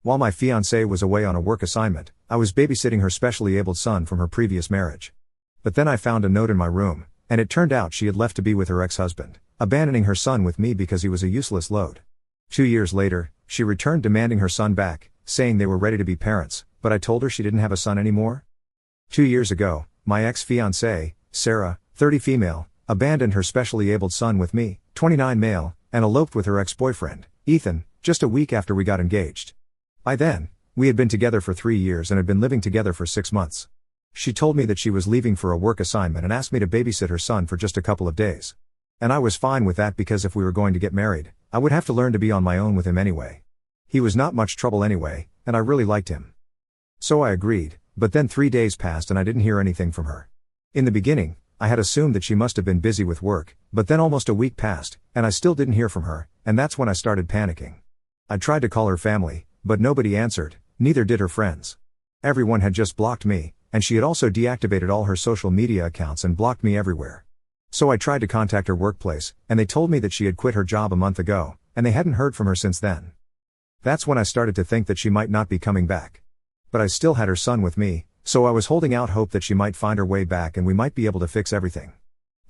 While my fiancée was away on a work assignment, I was babysitting her specially abled son from her previous marriage. But then I found a note in my room, and it turned out she had left to be with her ex-husband, abandoning her son with me because he was a useless load. 2 years later, she returned demanding her son back, saying they were ready to be parents, but I told her she didn't have a son anymore. 2 years ago, my ex-fiancée, Sarah, 30 female, abandoned her specially abled son with me, 29 male, and eloped with her ex-boyfriend, Ethan, just a week after we got engaged. By then, we had been together for 3 years and had been living together for 6 months. She told me that she was leaving for a work assignment and asked me to babysit her son for just a couple of days. And I was fine with that because if we were going to get married, I would have to learn to be on my own with him anyway. He was not much trouble anyway, and I really liked him. So I agreed, but then 3 days passed and I didn't hear anything from her. In the beginning, I had assumed that she must have been busy with work, but then almost a week passed, and I still didn't hear from her, and that's when I started panicking. I tried to call her family, but nobody answered, neither did her friends. Everyone had just blocked me, and she had also deactivated all her social media accounts and blocked me everywhere. So I tried to contact her workplace, and they told me that she had quit her job a month ago, and they hadn't heard from her since then. That's when I started to think that she might not be coming back. But I still had her son with me, so I was holding out hope that she might find her way back and we might be able to fix everything.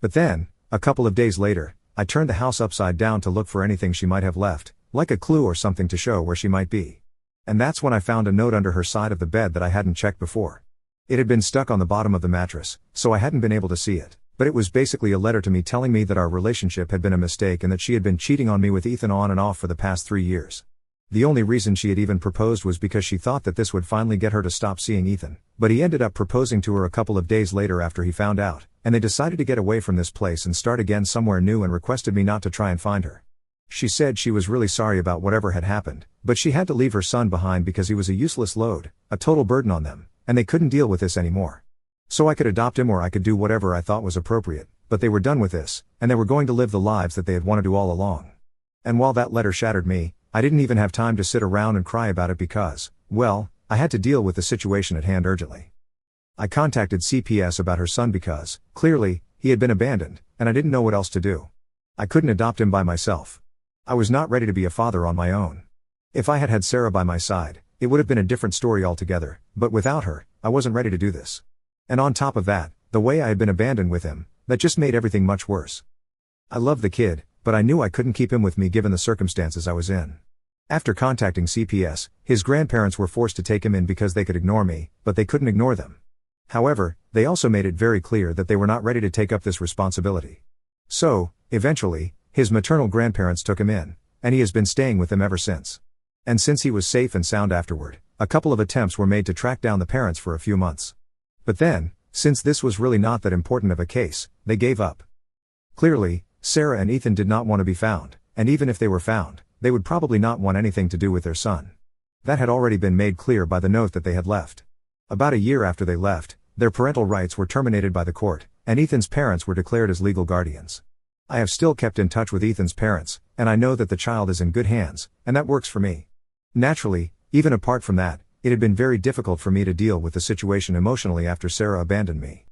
But then, a couple of days later, I turned the house upside down to look for anything she might have left, like a clue or something to show where she might be. And that's when I found a note under her side of the bed that I hadn't checked before. It had been stuck on the bottom of the mattress, so I hadn't been able to see it, but it was basically a letter to me telling me that our relationship had been a mistake and that she had been cheating on me with Ethan on and off for the past 3 years. The only reason she had even proposed was because she thought that this would finally get her to stop seeing Ethan, but he ended up proposing to her a couple of days later after he found out, and they decided to get away from this place and start again somewhere new and requested me not to try and find her. She said she was really sorry about whatever had happened, but she had to leave her son behind because he was a useless load, a total burden on them, and they couldn't deal with this anymore. So I could adopt him or I could do whatever I thought was appropriate, but they were done with this, and they were going to live the lives that they had wanted to all along. And while that letter shattered me, I didn't even have time to sit around and cry about it because, well, I had to deal with the situation at hand urgently. I contacted CPS about her son because, clearly, he had been abandoned, and I didn't know what else to do. I couldn't adopt him by myself. I was not ready to be a father on my own. If I had had Sarah by my side, it would have been a different story altogether, but without her, I wasn't ready to do this. And on top of that, the way I had been abandoned with him, that just made everything much worse. I loved the kid, but I knew I couldn't keep him with me given the circumstances I was in. After contacting CPS, his grandparents were forced to take him in because they could ignore me, but they couldn't ignore them. However, they also made it very clear that they were not ready to take up this responsibility. So, eventually, his maternal grandparents took him in, and he has been staying with them ever since. And since he was safe and sound afterward, a couple of attempts were made to track down the parents for a few months. But then, since this was really not that important of a case, they gave up. Clearly, Sarah and Ethan did not want to be found, and even if they were found, they would probably not want anything to do with their son. That had already been made clear by the note that they had left. About a year after they left, their parental rights were terminated by the court, and Ethan's parents were declared as legal guardians. I have still kept in touch with Ethan's parents, and I know that the child is in good hands, and that works for me. Naturally, even apart from that, it had been very difficult for me to deal with the situation emotionally after Sarah abandoned me.